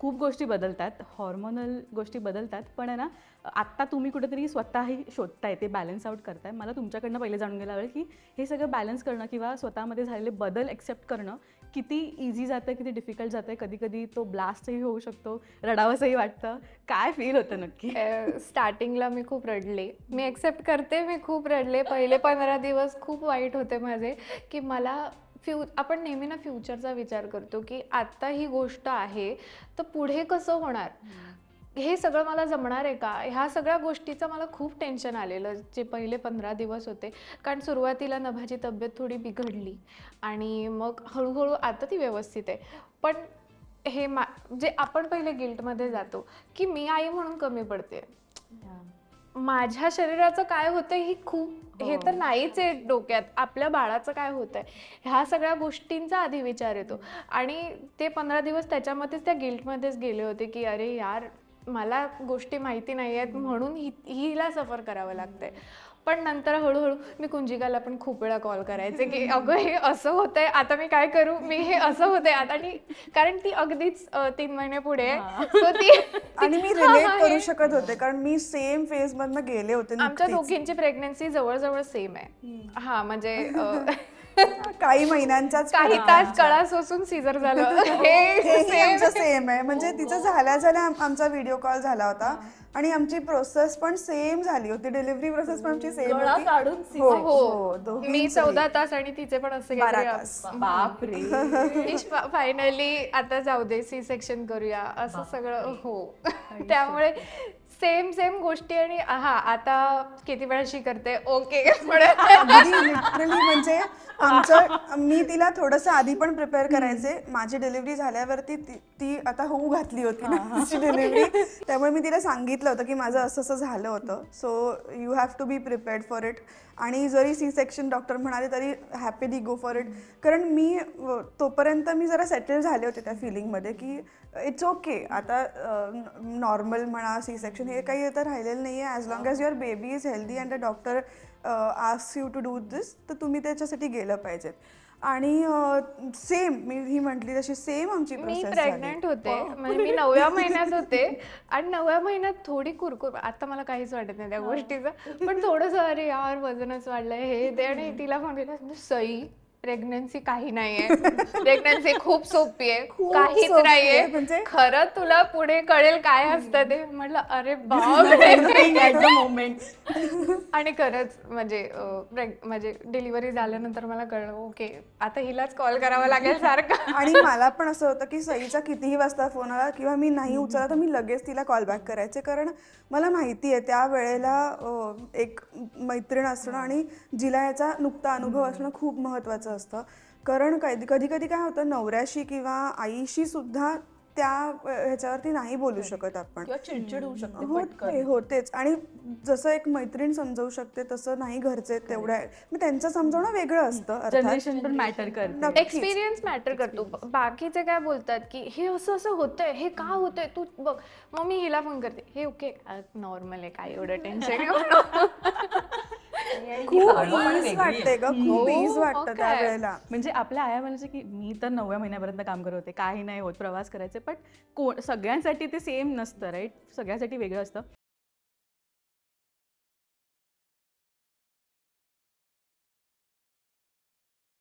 खूप गोष्टी बदलतात, हॉर्मोनल गोष्टी बदलतात, पण आहे ना, आत्ता तुम्ही कुठेतरी स्वतःही शोधताय, ते बॅलन्स आउट करताय. मला तुमच्याकडनं पहिले जाणून घ्यायला आवडेल, की हे सगळं बॅलन्स करणं किंवा स्वतःमध्ये झालेले बदल एक्सेप्ट करणं किती इझी जातं, किती डिफिकल्ट जातं, कधी-कधी तो ब्लास्टही होऊ शकतो, रडावंसंही वाटतं. काय फील होतं नक्की? स्टार्टिंगला मी खूप रडले. मी एक्सेप्ट करते, मी खूप रडले. पहिले 15 दिवस खूप वाईट होते माझे, की मला आपण नेहमी ना फ्युचरचा विचार करतो, की आत्ता ही गोष्ट आहे, तर पुढे कसं होणार? हे सगळं मला जमणार आहे का? ह्या सगळ्या गोष्टीचं मला खूप टेन्शन आलेलं, जे पहिले 15 दिवस होते. कारण सुरुवातीला नभाची तब्येत थोडी बिघडली आणि मग हळूहळू आता ती व्यवस्थित आहे. पण हे जे आपण पहिले गिल्टमध्ये जातो, की मी आई म्हणून कमी पडते. माझ्या शरीराचं काय होतंय ही खूप हे तर नाहीच आहे डोक्यात. आपल्या बाळाचं काय होतंय ह्या सगळ्या गोष्टींचा आधी विचार येतो. आणि ते 15 दिवस त्याच्यामध्येच त्या गिल्टमध्येच गेले होते, की अरे यार मला गोष्टी माहिती नाही आहेत म्हणून हिला सफर करावं लागतंय. पण नंतर हळूहळू मी कुंजिकाला पण खूप वेळा कॉल करायचे, की अगं हे असं होतंय, आता मी काय करू? मी हे असं होतंय आता. आणि कारण ती अगदीच 3 महिने पुढे आहे. सो ती आणि मी तिचं रिलेट आहे. करू शकत होते कारण मी सेम फेज मधनं गेले होते आमच्या नुकतीच. दोघींची प्रेग्नन्सी जवळजवळ सेम आहे. हा म्हणजे काही महिन्यांचाच काही फरक तास आमचा. कळा सोसून सीझर झालं. हेही हे आमचं सेम. सेम आहे. म्हणजे तिचं झाल्या झाल्या आमचा व्हिडिओ कॉल झाला होता आणि आमची प्रोसेस पण सेम झाली होती. डिलिव्हरी प्रोसेस पण आमची सेम गळा होती. काढून हो C-section. हो मी दोघींचंही. 14 तास आणि तिचे पण असे 12 तास. बापरे. फायनली आता जाऊ दे सी सेक्शन करूया असं सगळं. हो त्यामुळे सेम गोष्टी. आणि हा आता किती वेळाशी करते ओके. अगदी लिटरली म्हणजे मी तिला थोडंसं आधी पण प्रिपेअर करायचे. माझी डिलिव्हरी झाल्यावरती ती आता होऊ घातली होती ना तिची डिलिव्हरी. त्यामुळे मी तिला सांगितलं होतं की माझं असं असं झालं होतं, so you have to be prepared for it. आणि जरी सी सेक्शन डॉक्टर म्हणाले तरी हॅपीली गो फॉर इट. कारण मी तोपर्यंत मी जरा सेटल झाले होते त्या फिलिंगमध्ये की इट्स ओके आता. नॉर्मल म्हणा सी सेक्शन हे काही आता राहिलेलं नाही आहे. As long as your baby is healthy and the doctor ask you to do this, तर तुम्ही त्याच्यासाठी गेलं पाहिजेत. आणि सेम ही म्हटली तशी सेम आमची मी प्रोसेस प्रेग्नंट होते, म्हणजे मी 9व्या महिन्यात होते. आणि 9व्या महिन्यात थोडी कुरकुर, आता मला काहीच वाटत नाही त्या गोष्टीचं, पण थोडंसं अरे यार वजनच वाढलंय हे ते. आणि तिला म्हणलं सई प्रेग्नन्सी काही नाहीये, प्रेग्नन्सी खूप सोपी आहे, खूप काहीच सोपी आहे, नाहीये, म्हणजे खरं तुला पुढे कळेल काय असतं ते. म्हटलं अरे बाप. At the moment. आणि खरंच म्हणजे म्हणजे डिलिव्हरी झाल्यानंतर मला कळलं ओके आता हिलाच कॉल करावा लागेल सारखं. आणि मला पण असं होतं की सईचा कितीही वाजता फोन आला किंवा मी नाही उचलला तर मी लगेच तिला कॉल बॅक करायचे. कारण मला माहिती आहे त्या वेळेला एक मैत्रीण असणं आणि जिला याचा नुकता अनुभव असणं खूप महत्त्वाचं असतं. कारण कधी कधी काय होतं, नवऱ्याशी किंवा आईशी सुद्धा त्या ह्याच्यावरती नाही बोलू शकत आपण. किंवा चिडचिड होऊ शकते. होतेच. आणि जसं एक मैत्रीण समजवू शकते तसं नाही घरचे तेवढं आहे. मग त्यांचं समजवणं वेगळं असतं अर्थात. जनरेशन पण मॅटर करते. नक्कीच. एक्सपिरियन्स मॅटर करतो. बाकीचे काय बोलतात की हे असं असं होतंय, हे का होतंय तू बघ. मग मी हिला फोन करते, हे ओके नॉर्मल आहे, काय एवढं टेन्शन. खूप ईज वाटते ग, खूप ईज वाटतं त्या वेळेला. म्हणजे आपल्या आया म्हणायचे की मी तर 9व्या महिन्यापर्यंत काम करत होते, काही नाही होत, प्रवास करायचे. पण सगळ्यांसाठी ते सेम नसतं, राईट? सगळ्यांसाठी वेगळं असतं.